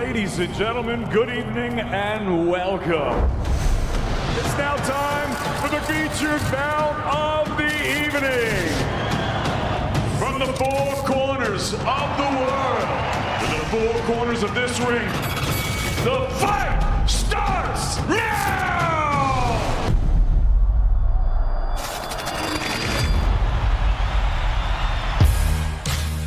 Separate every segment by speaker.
Speaker 1: Ladies and gentlemen, good evening and welcome. It's now time for the featured bout of the evening. From the four corners of the world, to the four corners of this ring, the fight starts now!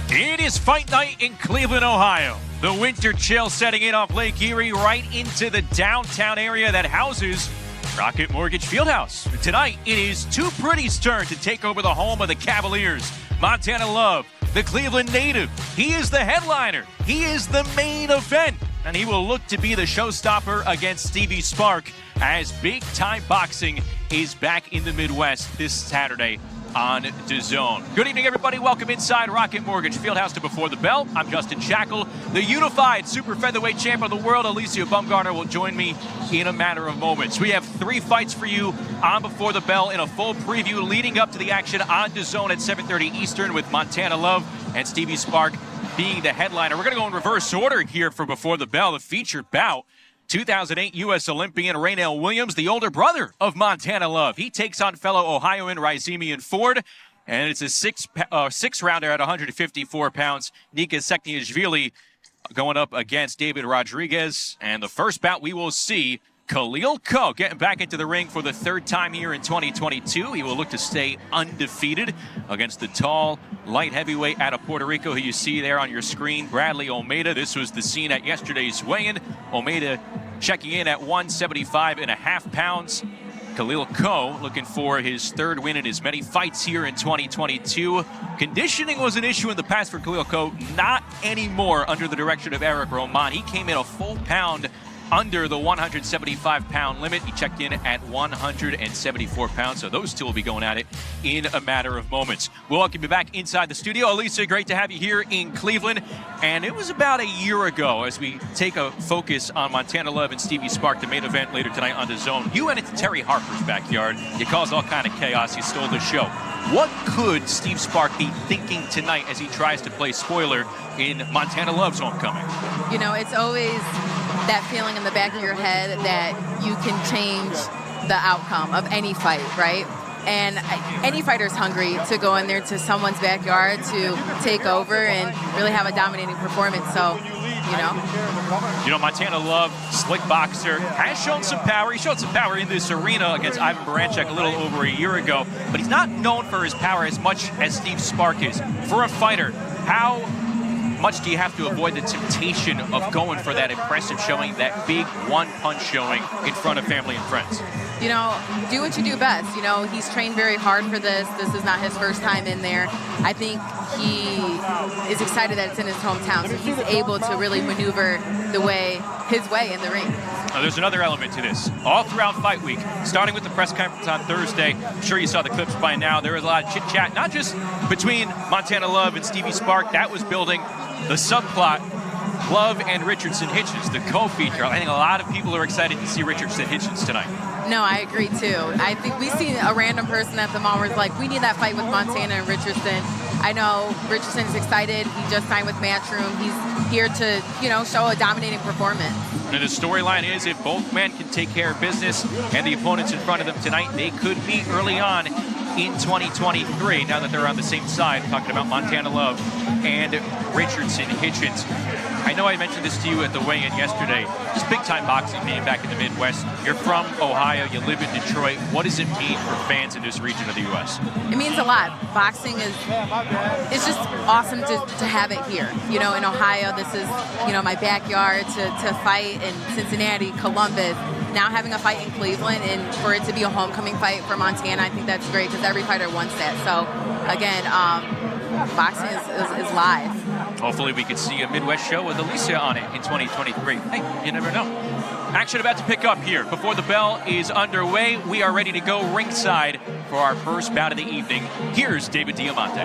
Speaker 2: It is fight night in Cleveland, Ohio. The winter chill setting in off Lake Erie right into the downtown area that houses Rocket Mortgage Fieldhouse. Tonight, it is Two Pretty's turn to take over the home of the Cavaliers. Montana Love, the Cleveland native. He is the headliner. He is the main event. And he will look to be the showstopper against Stevie Spark as big-time boxing is back in the Midwest this Saturday on DAZN. Good evening, everybody. Welcome inside Rocket Mortgage Fieldhouse to Before the Bell. I'm Justin Shackle. The unified super featherweight champ of the world, Alicia Bumgarner, will join me in a matter of moments. We have 3 fights for you on Before the Bell in a full preview leading up to the action on DAZN at 7:30 Eastern with Montana Love and Stevie Spark being the headliner. We're going to go in reverse order here for Before the Bell, the featured bout. 2008 U.S. Olympian Raynell Williams, the older brother of Montana Love. He takes on fellow Ohioan Ryzemian Ford, and it's a six-rounder at 154 pounds. Nika Sekniashvili going up against David Rodriguez. And the first bout we will see, Khalil getting back into the ring for the 3rd time here in 2022. He will look to stay undefeated against the tall, light heavyweight out of Puerto Rico who you see there on your screen, Bradley Olmeda. This was the scene at yesterday's weigh-in. Olmeda checking in at 175.5 pounds. Khalil looking for his 3rd win in as many fights here in 2022. Conditioning was an issue in the past for Khalil not anymore under the direction of Eric Roman. He came in a full pound under the 175-pound limit. He checked in at 174 pounds, so those two will be going at it in a matter of moments. We'll welcome you back inside the studio. Elisa, great to have you here in Cleveland. And it was about a year ago, as we take a focus on Montana Love and Stevie Spark, the main event later tonight on DAZN. You went into Terry Harper's backyard. You caused all kind of chaos. You stole the show. What could Steve Spark be thinking tonight as he tries to play spoiler in Montana Love's homecoming?
Speaker 3: You know, it's always that feeling in the back of your head that you can change the outcome of any fight, right? And any fighter's hungry to go in there to someone's backyard to take over and really have a dominating performance. So, you know,
Speaker 2: Montana Love, slick boxer, has shown some power. He showed some power in this arena against Ivan Baranchek a little over a year ago, but he's not known for his power as much as Steve Spark is. For a fighter, how much do you have to avoid the temptation of going for that impressive showing, that big one-punch showing in front of family and friends?
Speaker 3: You know, do what you do best. You know, he's trained very hard for this. This is not his first time in there. I think he is excited that it's in his hometown, so he's able to really maneuver his way in the ring.
Speaker 2: Now, there's another element to this. All throughout fight week, starting with the press conference on Thursday, I'm sure you saw the clips by now. There was a lot of chit-chat, not just between Montana Love and Stevie Spark. That was building the subplot, Love and Richardson Hitchens, the co-feature. I think a lot of people are excited to see Richardson Hitchens tonight.
Speaker 3: No, I agree too. I think we see a random person at the mall where it's like, we need that fight with Montana and Richardson. I know Richardson is excited. He just signed with Matchroom. He's here to, show a dominating performance.
Speaker 2: And the storyline is if both men can take care of business and the opponents in front of them tonight, they could meet early on in 2023, now that they're on the same side, talking about Montana Love and Richardson Hitchens. I know I mentioned this to you at the weigh-in yesterday, just big-time boxing being back in the Midwest. You're from Ohio, you live in Detroit. What does it mean for fans in this region of the U.S.?
Speaker 3: It means a lot. Boxing is just awesome to have it here. In Ohio, this is, my backyard to fight in Cincinnati, Columbus. Now having a fight in Cleveland and for it to be a homecoming fight for Montana, I think that's great because every fighter wants that. So, again, boxing is live.
Speaker 2: Hopefully we could see a Midwest show with Alicia on it in 2023. Hey, you never know. Action about to pick up here. Before the bell is underway, we are ready to go ringside for our first bout of the evening. Here's David Diamante.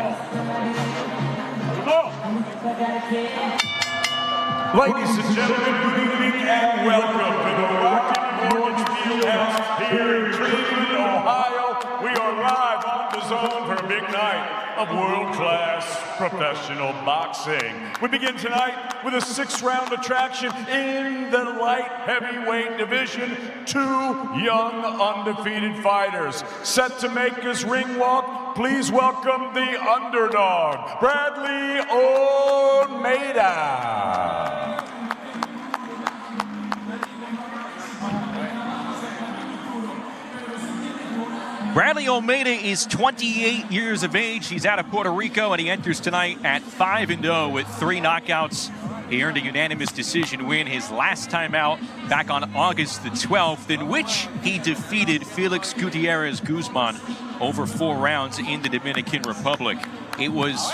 Speaker 1: Ladies and gentlemen, good evening and welcome to the Rocket Mortgage Fieldhouse here in Cleveland, Ohio. We are live on zone for a big night of world-class professional boxing. We begin tonight with a 6-round attraction in the light heavyweight division. 2 young undefeated fighters set to make his ring walk. Please welcome the underdog, Bradley Olmeda.
Speaker 2: Bradley Olmeda is 28 years of age. He's out of Puerto Rico, and he enters tonight at 5-0 with 3 knockouts. He earned a unanimous decision win his last time out back on August the 12th, in which he defeated Felix Gutierrez Guzman over 4 rounds in the Dominican Republic. It was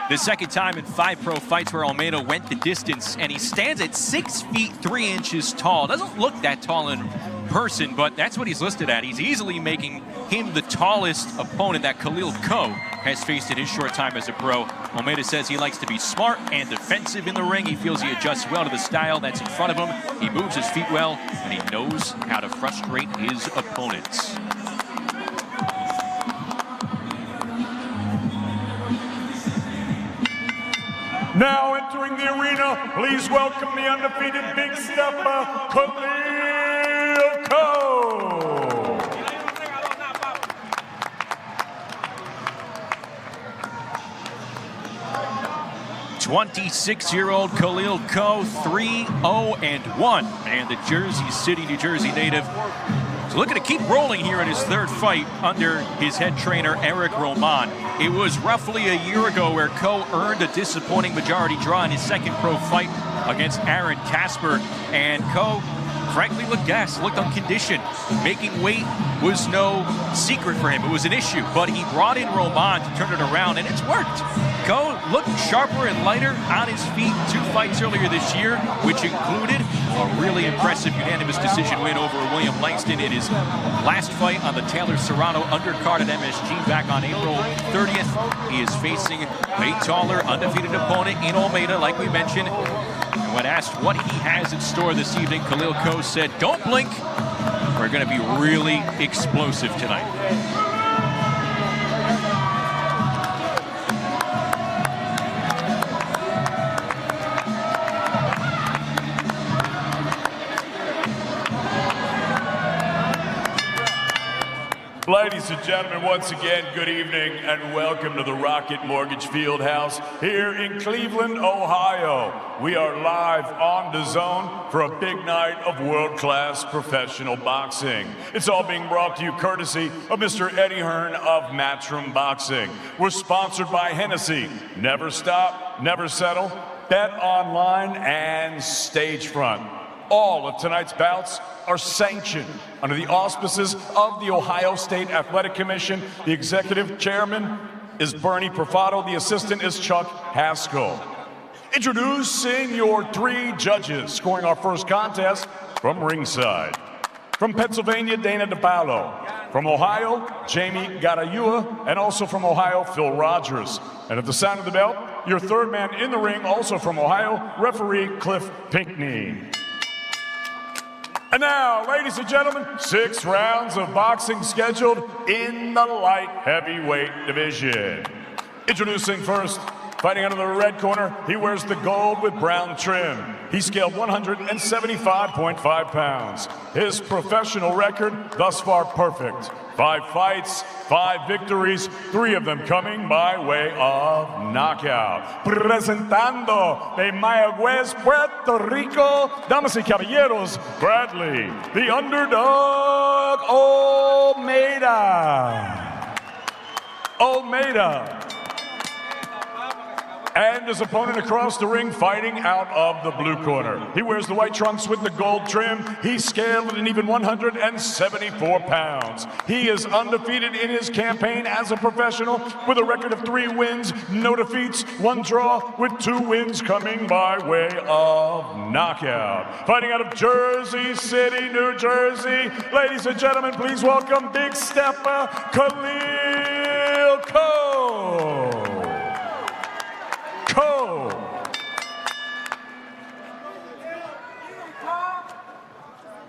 Speaker 2: the second time in 5 pro fights where Olmeda went the distance, and he stands at 6 feet 3 inches tall. Doesn't look that tall in person, but that's what he's listed at. He's easily making him the tallest opponent that Khalil has faced in his short time as a pro. Olmeda says he likes to be smart and defensive in the ring. He feels he adjusts well to the style that's in front of him. He moves his feet well, and he knows how to frustrate his opponents.
Speaker 1: Now entering the arena, please welcome the undefeated big stepper, Khalil Coe.
Speaker 2: 26-year-old Khalil Coe, 3-0-1, and the Jersey City, New Jersey native is looking to keep rolling here in his 3rd fight under his head trainer, Eric Roman. It was roughly a year ago where Coe earned a disappointing majority draw in his 2nd pro fight against Aaron Casper, and Coe frankly looked gassed, looked unconditioned. Making weight was no secret for him. It was an issue, but he brought in Roman to turn it around, and it's worked. Coe looked sharper and lighter on his feet 2 fights earlier this year, which included a really impressive unanimous decision win over William Langston in his last fight on the Taylor Serrano undercard at MSG back on April 30th. He is facing a taller, undefeated opponent in Olmeda, like we mentioned. And when asked what he has in store this evening, Khalil Coe said, "Don't blink. We're going to be really explosive tonight."
Speaker 1: Ladies and gentlemen, once again, good evening and welcome to the Rocket Mortgage Fieldhouse here in Cleveland, Ohio. We are live on the zone for a big night of world-class professional boxing. It's all being brought to you courtesy of Mr. Eddie Hearn of Matchroom Boxing. We're sponsored by Hennessy. Never stop, never settle, bet online, and Stagefront. All of tonight's bouts are sanctioned under the auspices of the Ohio State Athletic Commission. The executive chairman is Bernie Profato. The assistant is Chuck Haskell. Introducing your 3 judges scoring our first contest from ringside. From Pennsylvania, Dana DePaolo. From Ohio, Jamie Garayua. And also from Ohio, Phil Rogers. And at the sound of the bell, your 3rd man in the ring, also from Ohio, referee Cliff Pinkney. And now, ladies and gentlemen, 6 rounds of boxing scheduled in the light heavyweight division. Introducing first, fighting out of the red corner, he wears the gold with brown trim. He scaled 175.5 pounds. His professional record, thus far perfect. 5 fights, 5 victories, 3 of them coming by way of knockout. Presentando de Mayagüez, Puerto Rico, damas y caballeros, Bradley, the underdog, Olmeda. Olmeda. And his opponent across the ring fighting out of the blue corner. He wears the white trunks with the gold trim. He's scaled an even 174 pounds. He is undefeated in his campaign as a professional with a record of 3 wins, no defeats, 1 draw, with 2 wins coming by way of knockout. Fighting out of Jersey City, New Jersey, ladies and gentlemen, please welcome big stepper Khalil Coe.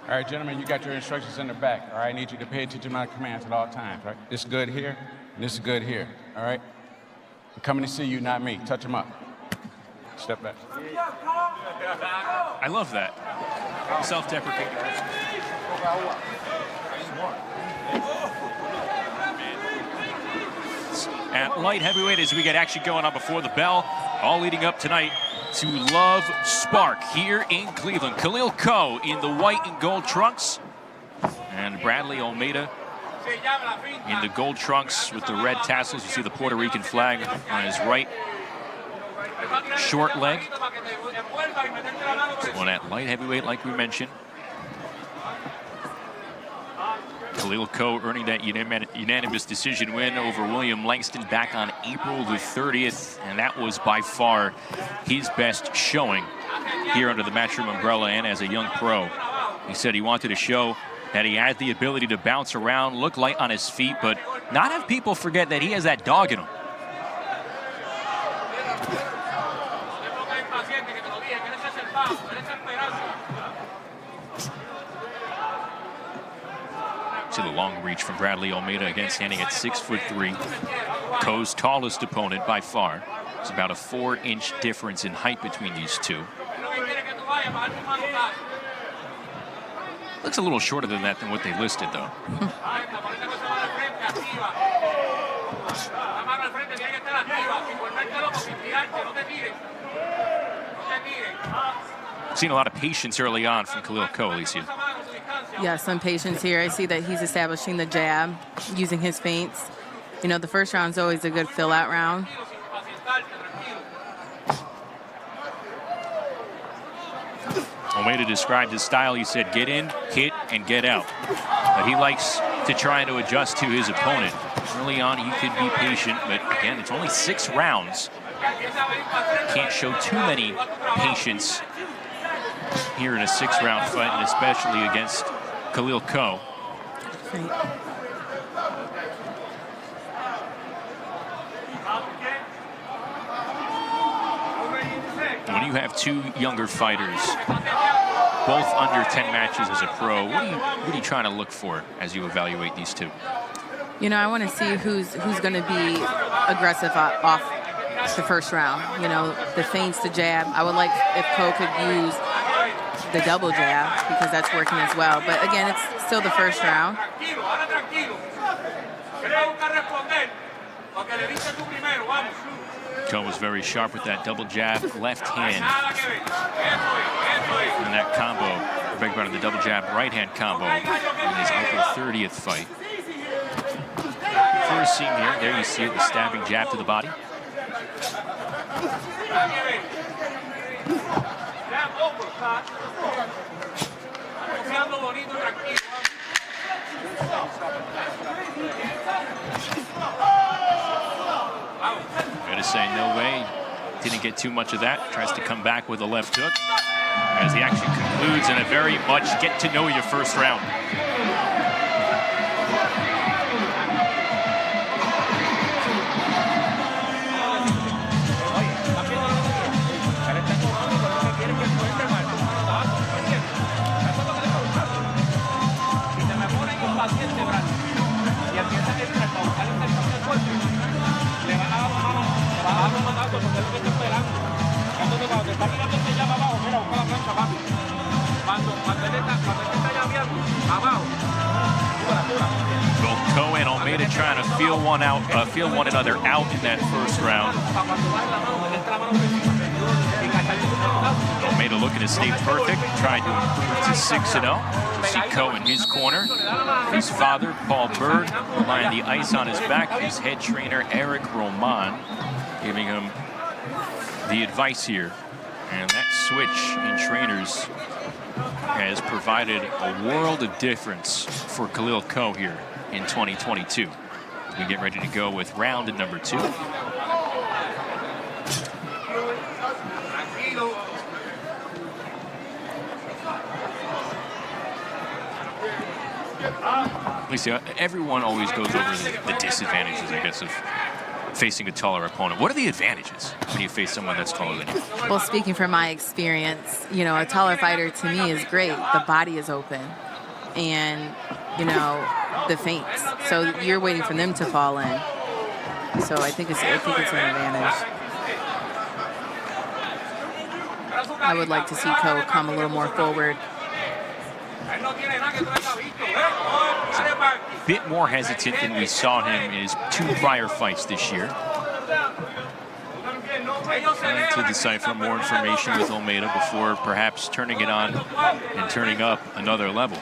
Speaker 4: All right, gentlemen, you got your instructions in the back. All right, I need you to pay attention to my commands at all times, right? This good here?
Speaker 5: And this is good here, all right? I'm coming to see you, not me. Touch him up. Step back.
Speaker 2: I love that. Self-deprecating. At light heavyweight, as we get action going on before the bell, all leading up tonight to Love Spark here in Cleveland. Khalil Coe in the white and gold trunks, and Bradley Olmeda in the gold trunks with the red tassels. You see the Puerto Rican flag on his right short leg. One at light heavyweight, like we mentioned. Khalil Coe earning that unanimous decision win over William Langston back on April the 30th, and that was by far his best showing here under the Matchroom umbrella and as a young pro. He said he wanted to show that he had the ability to bounce around, look light on his feet, but not have people forget that he has that dog in him. See the long reach from Bradley Olmeda, again standing at 6'3". Coe's tallest opponent by far. It's about a 4-inch difference in height between these two. Looks a little shorter than that than what they listed, though. Seen a lot of patience early on from Khalil Coe, Alicia.
Speaker 3: Yeah, some patience here. I see that he's establishing the jab, using his feints. You know, the first round's always a good fill-out round.
Speaker 2: Olmeda described his style. He said, get in, hit, and get out. But he likes to try to adjust to his opponent. Early on, he could be patient, but again, it's only 6 rounds. Can't show too many patience here in a 6-round fight, and especially against Khalil Coe. When you have 2 younger fighters, both under 10 matches as a pro, what are you trying to look for as you evaluate these 2?
Speaker 3: You know, I want to see who's going to be aggressive off the first round. You know, the feints, the jab. I would like if Coe could use the double jab, because that's working as well. But again, it's still the first round.
Speaker 2: Coe was very sharp with that double jab, left hand. And that combo, I beg your pardon, the double jab, right hand combo in his April 30th fight. First seam here, there you see it, the stabbing jab to the body. Better say no way. Didn't get too much of that. Tries to come back with a left hook as the action concludes in a very much get to know you first round. Both Coe and Olmeda trying to feel one another out in that first round. Olmeda looking to stay perfect, trying to improve to 6-0. See Coe in his corner. His father, Paul Berg, lying the ice on his back. His head trainer, Eric Roman, giving him the advice here. And that switch in trainers has provided a world of difference for Khalil Coe here in 2022. We get ready to go with round number 2. Lisa, everyone always goes over the disadvantages, I guess, of facing a taller opponent. What are the advantages when you face someone that's taller than you?
Speaker 3: Well, speaking from my experience, you know, a taller fighter to me is great. The body is open and, you know, the feints. So you're waiting for them to fall in. So I think it's an advantage. I would like to see Ko come a little more forward.
Speaker 2: A bit more hesitant than we saw him in his 2 prior fights this year. Trying to decipher more information with Olmeda before perhaps turning it on and turning up another level.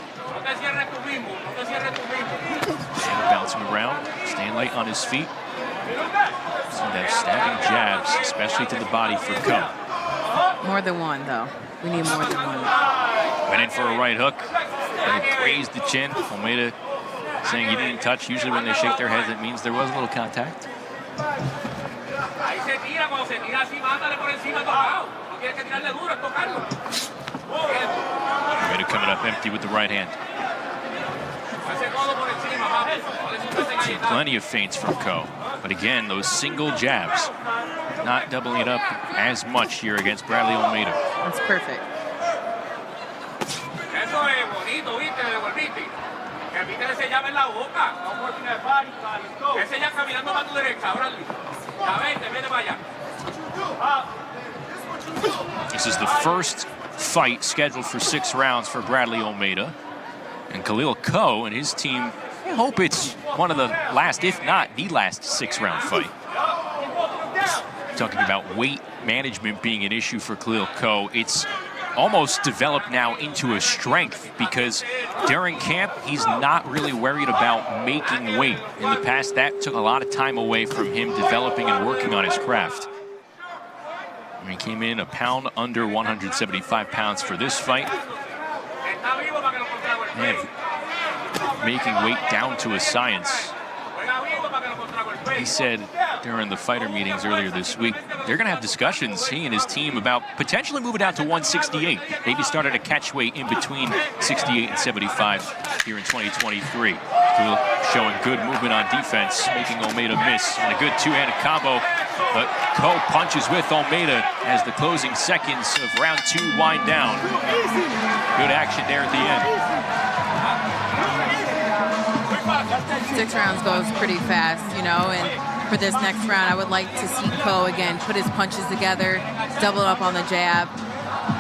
Speaker 2: Bouncing around, staying light on his feet. Some of stabbing jabs, especially to the body for Ko.
Speaker 3: More than one, though. We need more than one.
Speaker 2: Went in for a right hook. And he grazed the chin. Olmeda saying he didn't touch. Usually when they shake their heads, it means there was a little contact. Olmeda coming up empty with the right hand. See plenty of feints from Ko. But again, those single jabs, not doubling it up as much here against Bradley Olmeda.
Speaker 3: That's perfect.
Speaker 2: This is the first fight scheduled for 6 rounds for Bradley Olmeda. And Khalil Ko and his team, I hope it's one of the last, if not the last, 6-round fight. Talking about weight management being an issue for Khalil Ko, it's almost developed now into a strength because during camp, he's not really worried about making weight. In the past, that took a lot of time away from him developing and working on his craft. He came in a pound under 175 pounds for this fight. And making weight down to a science. He said during the fighter meetings earlier this week, they're going to have discussions, he and his team, about potentially moving down to 168. Maybe start at a catch weight in between 68 and 75 here in 2023. Showing good movement on defense, making Olmeda miss, and a good 2-handed combo. But Ko punches with Olmeda as the closing seconds of round 2 wind down. Good action there at the end.
Speaker 3: 6 rounds goes pretty fast, you know, and for this next round, I would like to see Ko, again, put his punches together, double up on the jab.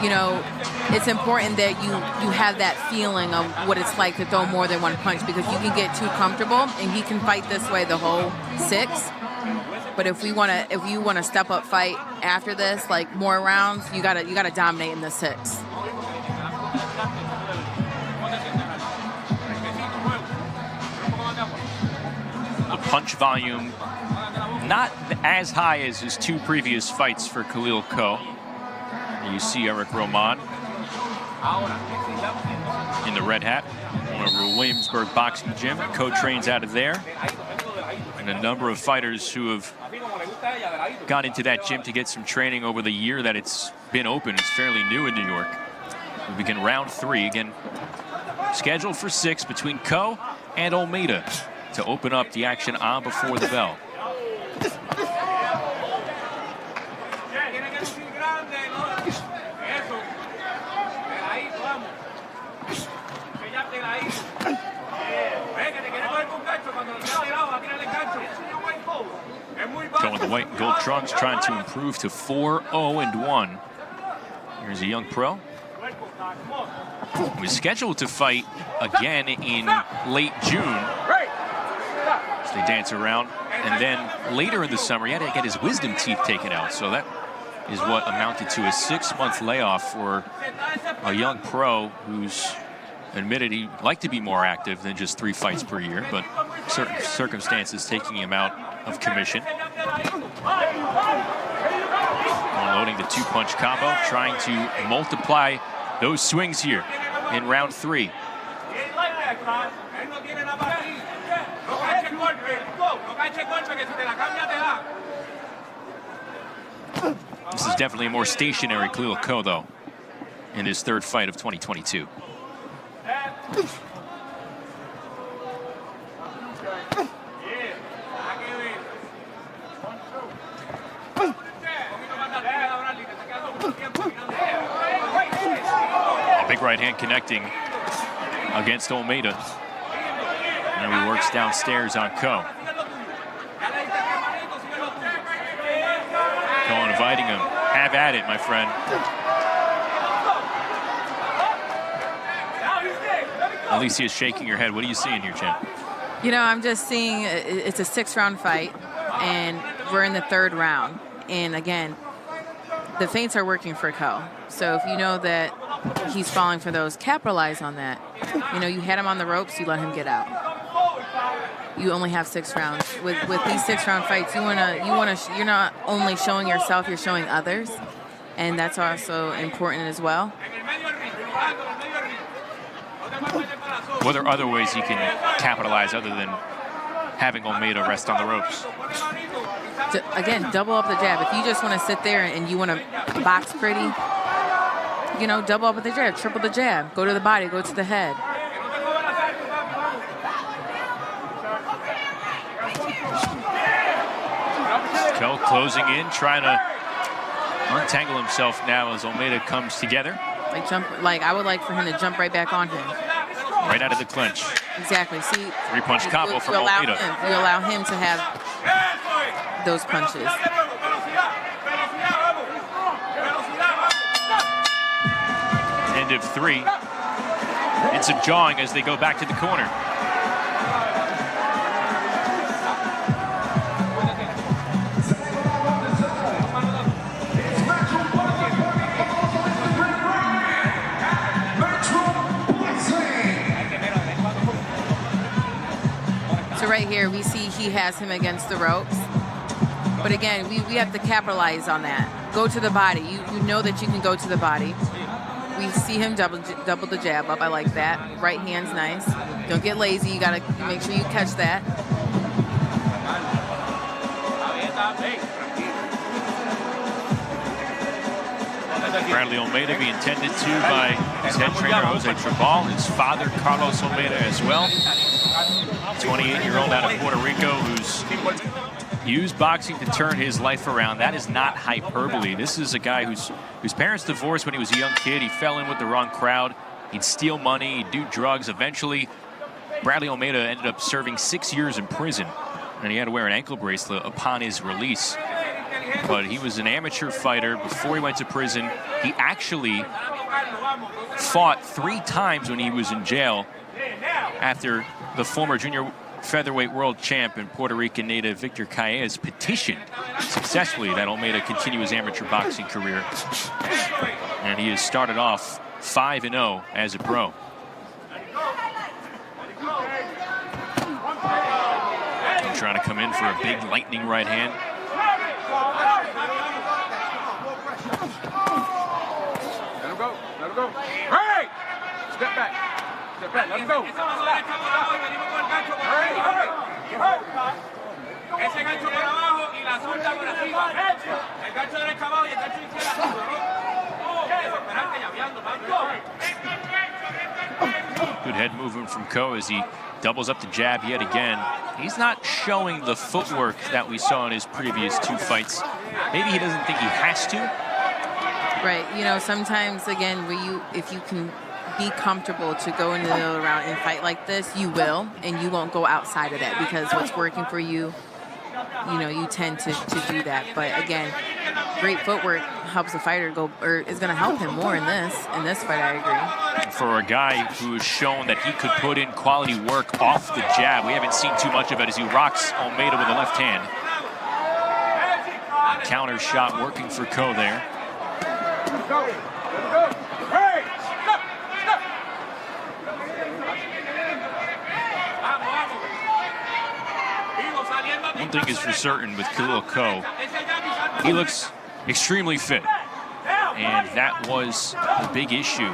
Speaker 3: You know, it's important that you have that feeling of what it's like to throw more than one punch, because you can get too comfortable, and he can fight this way the whole 6. But if you want to step up fight after this, like more rounds, you gotta dominate in the 6.
Speaker 2: The punch volume not as high as his 2 previous fights for Khalil Ko. You see Eric Roman in the red hat, over Williamsburg Boxing Gym. Ko trains out of there. And a number of fighters who have gone into that gym to get some training over the year that it's been open. It's fairly new in New York. We begin round 3, again scheduled for 6 between Ko and Olmeda to open up the action on before the bell. Going the white and gold trunks, trying to improve to 4-0-1. Here's a young pro. He was scheduled to fight again in late June. So they dance around. And then later in the summer, he had to get his wisdom teeth taken out. So that is what amounted to a 6-month layoff for a young pro who's admitted he'd like to be more active than just 3 fights per year, but certain circumstances taking him out of commission. Unloading the 2-punch combo, trying to multiply those swings here in round 3. This is definitely a more stationary Khalil Ko, though, in his 3rd fight of 2022. A big right hand connecting against Olmeda. And he works downstairs on Ko. inviting him. Have at it, my friend. Alicia is shaking her head. What are you seeing here, champ?
Speaker 3: You know, I'm just seeing it's a 6-round fight, and we're in the 3rd round. And again, the feints are working for Ko. So if you know that he's falling for those, capitalize on that. You know, you had him on the ropes, you let him get out. You only have 6 rounds. With these 6-round fights, you're not only showing yourself, you're showing others, and that's also important as well.
Speaker 2: What are other ways you can capitalize other than having Olmeda rest on the ropes?
Speaker 3: Again, double up the jab. If you just want to sit there and you want to box pretty, you know, double up with the jab, triple the jab. Go to the body, go to the head.
Speaker 2: Ko closing in, trying to untangle himself now as Olmeda comes together.
Speaker 3: Like I would like for him to jump right back on him.
Speaker 2: Right out of the clinch.
Speaker 3: Exactly. See,
Speaker 2: 3-punch combo from Olmeda.
Speaker 3: You allow him to have those punches.
Speaker 2: End of 3. And some jawing as they go back to the corner.
Speaker 3: So right here, we see he has him against the ropes. But again, we have to capitalize on that. Go to the body. You know that you can go to the body. We see him double the jab up. I like that. Right hand's nice. Don't get lazy. You got to make sure you catch that.
Speaker 2: Bradley Olmeda being tended to by his head trainer, Jose Tribal, his father, Carlos Olmeda, as well. 28-year-old out of Puerto Rico who's used boxing to turn his life around. That is not hyperbole. This is a guy whose parents divorced when he was a young kid. He fell in with the wrong crowd. He'd steal money, he'd do drugs. Eventually, Bradley Olmeda ended up serving 6 years in prison, and he had to wear an ankle bracelet upon his release. But he was an amateur fighter before he went to prison. He actually fought 3 times when he was in jail after the former junior featherweight world champ and Puerto Rican native Victor Calles petitioned successfully that Olmeda continue his amateur boxing career. And he has started off 5-0 as a pro. And trying to come in for a big lightning right hand.
Speaker 5: Let him go. Let him go. Hey! Step back. Step back. Let him go.
Speaker 4: Ese gancho por abajo y la suelta por arriba. El gancho derecho abajo y el gancho izquierdo. Desesperante llaveando.
Speaker 2: Good head movement from Ko as he doubles up the jab yet again. He's not showing the footwork that we saw in his previous 2 fights. Maybe he doesn't think he has to.
Speaker 3: Right. You know, sometimes, again, if you can be comfortable to go into the middle round and fight like this, you will, and you won't go outside of that because what's working for you, you know, you tend to do that. But again, great footwork helps the fighter go, or is going to help him more in this fight, I agree.
Speaker 2: For a guy who has shown that he could put in quality work off the jab, we haven't seen too much of it as he rocks Olmeda with the left hand. Counter shot working for Ko there. One thing is for certain with Khalil Ko, he looks extremely fit. And that was a big issue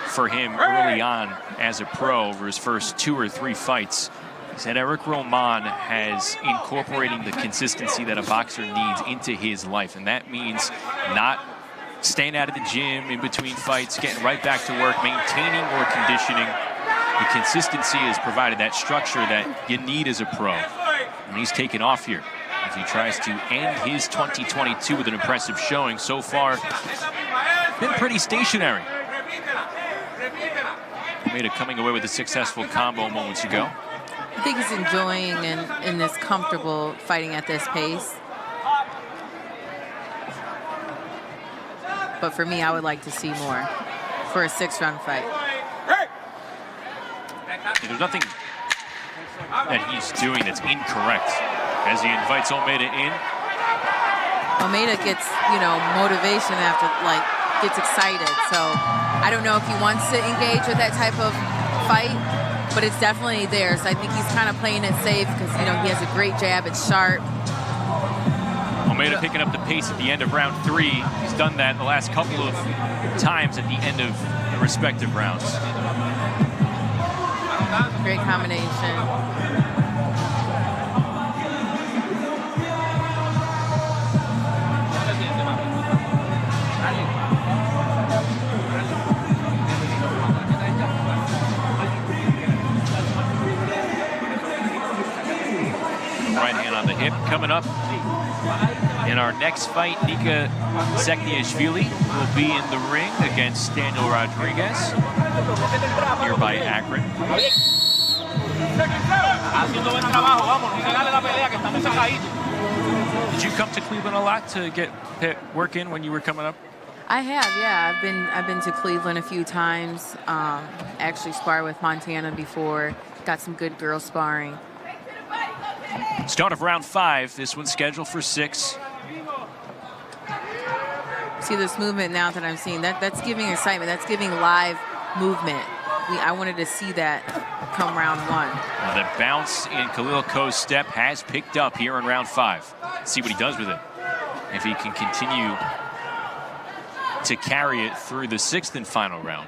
Speaker 2: for him early on as a pro over his first 2 or 3 fights. He said Eric Roman has incorporating the consistency that a boxer needs into his life. And that means not staying out of the gym in between fights, getting right back to work, maintaining more conditioning. The consistency has provided that structure that you need as a pro. And he's taken off here as he tries to end his 2022 with an impressive showing. So far, been pretty stationary. Olmeda coming away with a successful combo moments ago.
Speaker 3: I think he's enjoying and is comfortable fighting at this pace. but for me, I would like to see more for a 6-round fight.
Speaker 2: There's nothing that he's doing that's incorrect as he invites Olmeda in.
Speaker 3: Olmeda gets, motivation after, gets excited. So I don't know if he wants to engage with that type of fight, but it's definitely there. So I think he's kind of playing it safe because, he has a great jab. It's sharp.
Speaker 2: Olmeda picking up the pace at the end of round 3. He's done that the last couple of times at the end of the respective rounds.
Speaker 3: Great combination.
Speaker 2: Right hand on the hip. Coming up in our next fight, Nika Sekniashvili will be in the ring against Daniel Rodriguez, nearby Akron. Did you come to Cleveland a lot to get work in when you were coming up?
Speaker 3: I have, yeah. I've been to Cleveland a few times. Actually sparred with Montana before. Got some good girl sparring.
Speaker 2: Start of round 5. This one's scheduled for 6.
Speaker 3: See this movement now that I'm seeing. That's giving excitement. That's giving live movement. I wanted to see that come round 1.
Speaker 2: Well, the bounce in Khalil Koh's step has picked up here in round 5. Let's see what he does with it. If he can continue to carry it through the 6th and final round.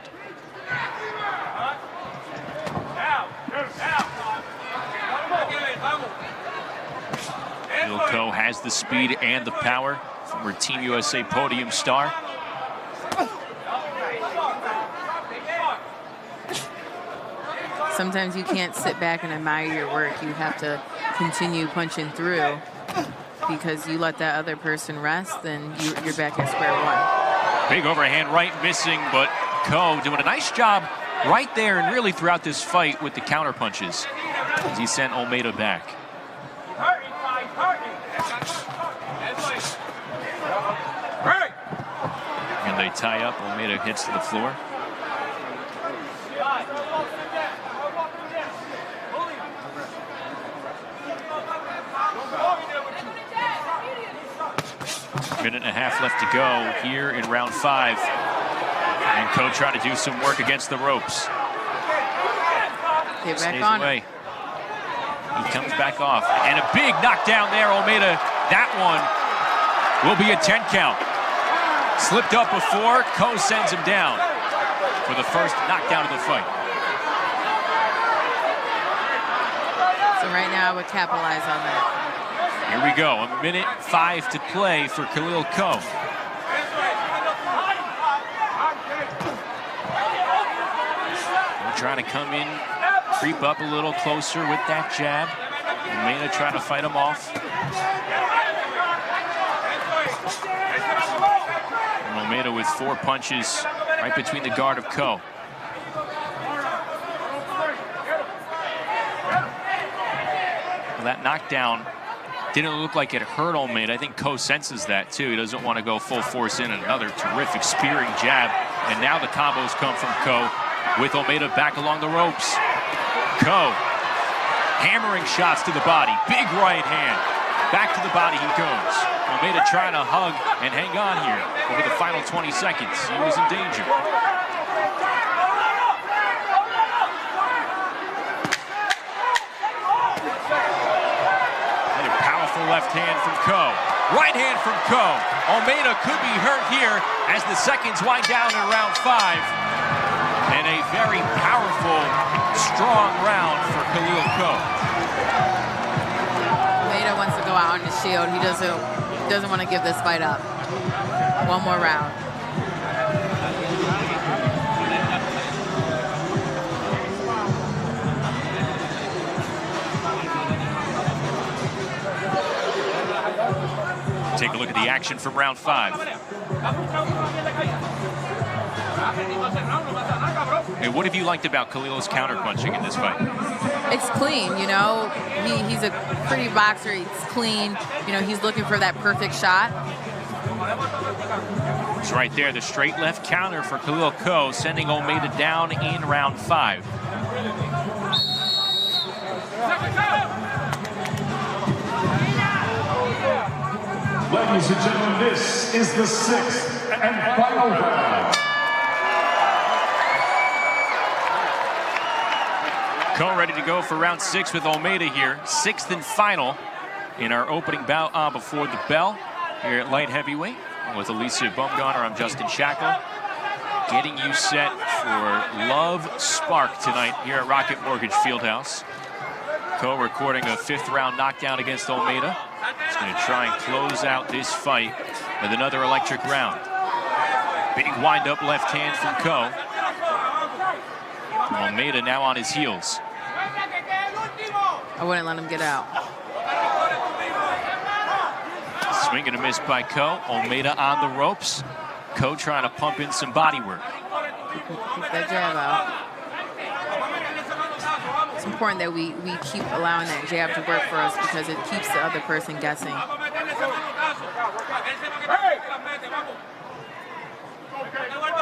Speaker 2: Khalil Koh has the speed and the power. Former Team USA podium star.
Speaker 3: Sometimes you can't sit back and admire your work. You have to continue punching through, because you let that other person rest, then you're back at square one.
Speaker 2: Big overhand right missing, but Koh doing a nice job right there and really throughout this fight with the counter punches as he sent Olmeda back. And they tie up. Olmeda hits to the floor. Minute and a half left to go here in round 5. And Koh trying to do some work against the ropes.
Speaker 3: Get back
Speaker 2: Stays
Speaker 3: on.
Speaker 2: away. He comes back off. And a big knockdown there, Olmeda. That one will be a 10 count. Slipped up before. Koh sends him down for the first knockdown of the fight.
Speaker 3: So right now I would capitalize on that.
Speaker 2: Here we go. A minute 5 to play for Khalil Koh. Trying to come in, creep up a little closer with that jab. Olmeda trying to fight him off. And Olmeda with 4 punches right between the guard of Koh. Well, that knockdown didn't look like it hurt Olmeda. I think Koh senses that too. He doesn't want to go full force in. Another terrific spearing jab. And now the combos come from Koh with Olmeda back along the ropes. Koh hammering shots to the body. Big right hand. Back to the body he goes. Olmeda trying to hug and hang on here over the final 20 seconds. He was in danger. Left hand from Koh. Right hand from Koh. Olmeda could be hurt here as the seconds wind down in round 5. And a very powerful, strong round for Khalil Koh.
Speaker 3: Olmeda wants to go out on his shield. He doesn't want to give this fight up. One more round.
Speaker 2: Take a look at the action from round 5. Hey, what have you liked about Khalil's counterpunching in this fight?
Speaker 3: It's clean, He's a pretty boxer. It's clean. He's looking for that perfect shot.
Speaker 2: It's right there, the straight left counter for Khalil Ko, sending Olmeda down in round 5.
Speaker 1: Ladies and gentlemen, this is the 6th and final round.
Speaker 2: Ko ready to go for round 6 with Olmeda here. 6th and final in our opening bout before the bell here at light heavyweight. With Alicia Bumgarner, I'm Justin Shackle. Getting you set for Love Spark tonight here at Rocket Mortgage Fieldhouse. Ko recording a 5th round knockdown against Olmeda. He's going to try and close out this fight with another electric round. Big wind-up left hand from Ko. Olmeda now on his heels.
Speaker 3: I wouldn't let him get out.
Speaker 2: Swing and a miss by Ko. Olmeda on the ropes. Ko trying to pump in some body work.
Speaker 3: Keep that jab out. It's important that we keep allowing that jab to work for us because it keeps the other person guessing.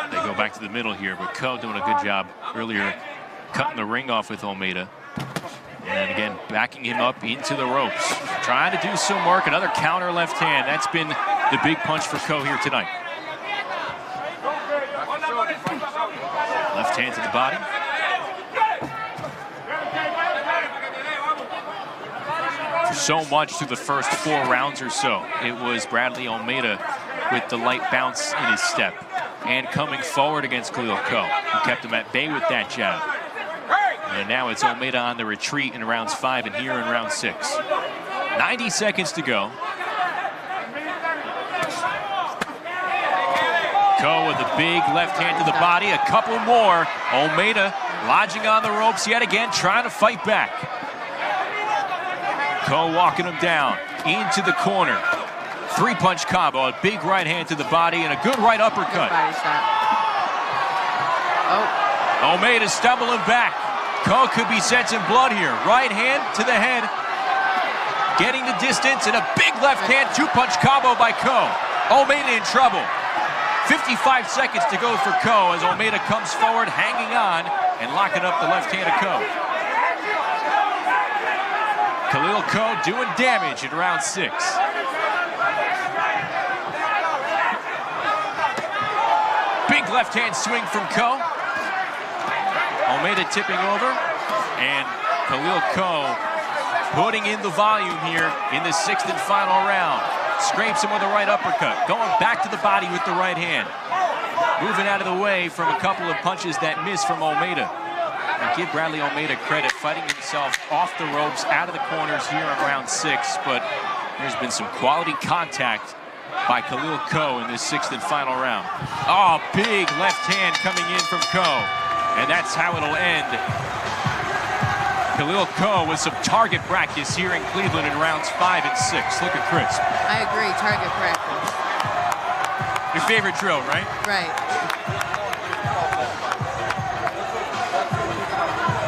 Speaker 2: They go back to the middle here, but Ko doing a good job earlier cutting the ring off with Olmeda. And again, backing him up into the ropes. Trying to do some work. Another counter left hand. That's been the big punch for Ko here tonight. Left hand to the body. For so much through the first 4 rounds or so, it was Bradley Olmeda with the light bounce in his step and coming forward against Khalil Ko, who kept him at bay with that jab. And now it's Olmeda on the retreat in rounds 5 and here in round 6. 90 seconds to go. Ko with a big left hand to the body, a couple more. Olmeda lodging on the ropes yet again, trying to fight back. Ko walking him down into the corner. 3-punch combo, a big right hand to the body and a good right uppercut.
Speaker 3: Good body shot. Oh.
Speaker 2: Olmeda stumbling back. Ko could be sensing blood here. Right hand to the head. Getting the distance and a big left hand 2-punch combo by Ko. Olmeda in trouble. 55 seconds to go for Ko as Olmeda comes forward, hanging on and locking up the left hand of Ko. Khalil Ko doing damage in round 6. Big left hand swing from Ko. Olmeda tipping over, and Khalil Ko putting in the volume here in the 6th and final round. Scrapes him with a right uppercut, going back to the body with the right hand. Moving out of the way from a couple of punches that miss from Olmeda. And give Bradley Olmeda credit, fighting himself off the ropes, out of the corners here in round 6, but there's been some quality contact by Khalil Ko in this 6th and final round. Oh, big left hand coming in from Ko. And that's how it'll end. Khalil Ko with some target practice here in Cleveland in rounds 5 and 6. Look at Chris.
Speaker 3: I agree, target practice.
Speaker 2: Your favorite drill, right?
Speaker 3: Right.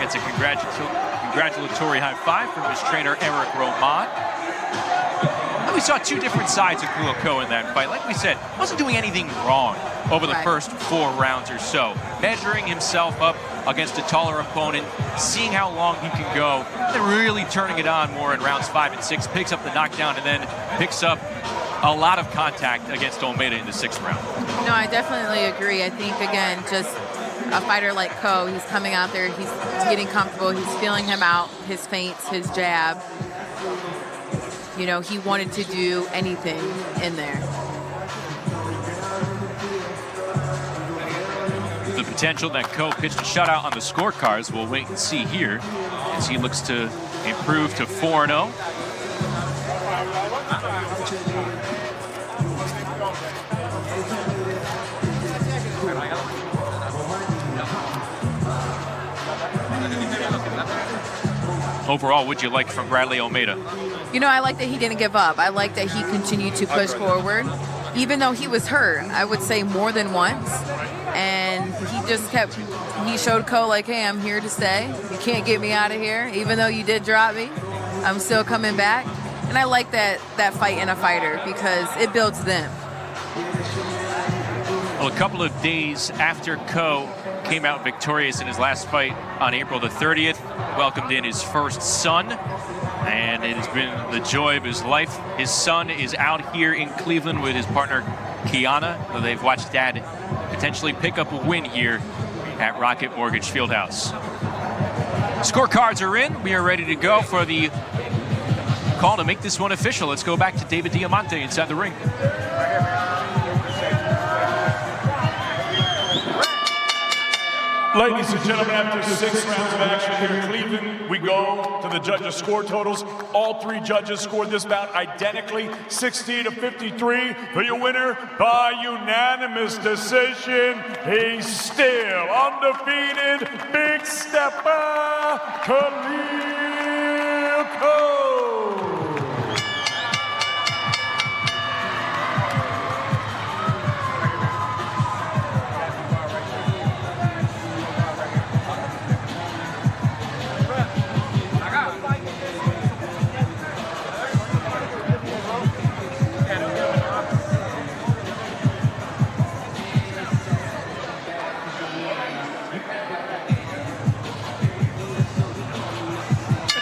Speaker 2: It's a congratulatory high five from his trainer, Eric Roman. And we saw 2 different sides of Khalil Ko in that fight. Like we said, wasn't doing anything wrong over the first 4 rounds or so. Measuring himself up against a taller opponent, seeing how long he can go, and then really turning it on more in rounds 5 and 6. Picks up the knockdown and then picks up a lot of contact against Olmeda in the 6th round.
Speaker 3: No, I definitely agree. I think, again, just a fighter like Ko, he's coming out there, he's getting comfortable, he's feeling him out, his feints, his jab. You know, he wanted to do anything in there.
Speaker 2: The potential that Ko pitched a shutout on the scorecards, we'll wait and see here as he looks to improve to 4-0. Overall, what'd you like from Bradley Olmeda?
Speaker 3: You know, I like that he didn't give up. I like that he continued to push forward. Even though he was hurt, I would say more than once. And he just he showed Ko like, hey, I'm here to stay. You can't get me out of here. Even though you did drop me, I'm still coming back. And I like that fight in a fighter because it builds them.
Speaker 2: Well, a couple of days after Ko came out victorious in his last fight on April the 30th, welcomed in his first son, and it has been the joy of his life. His son is out here in Cleveland with his partner, Kiana, so they've watched Dad potentially pick up a win here at Rocket Mortgage Fieldhouse. Scorecards are in. We are ready to go for the call to make this one official. Let's go back to David Diamante inside the ring.
Speaker 1: Ladies and gentlemen, after 6 rounds of action here in Cleveland, we go to the judges' score totals. All 3 judges scored this bout identically, 60-53 for your winner by unanimous decision. He's still undefeated, Big Stepper, Khalil Ko.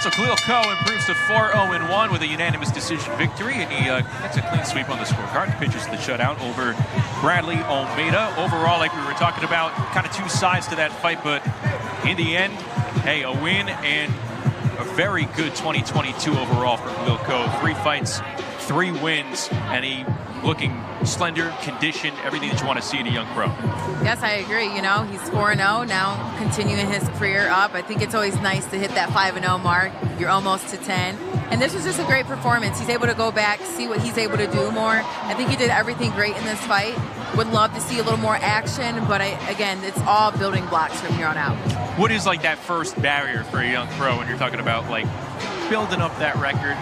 Speaker 2: So Khalil Ko improves to 4-0-1 with a unanimous decision victory, and he gets a clean sweep on the scorecard. Pitches the shutout over Bradley Olmeda. Overall, like we were talking about, kind of 2 sides to that fight, but in the end, hey, a win and a very good 2022 overall for Khalil Ko. 3 fights, 3 wins, and he looking slender, conditioned, everything that you want to see in a young pro.
Speaker 3: Yes, I agree. You know, he's 4-0 now, continuing his career up. I think it's always nice to hit that 5-0 mark. You're almost to 10. And this was just a great performance. He's able to go back, see what he's able to do more. I think he did everything great in this fight. Would love to see a little more action, but again, it's all building blocks from here on out.
Speaker 2: What is like that first barrier for a young pro when you're talking about like building up that record?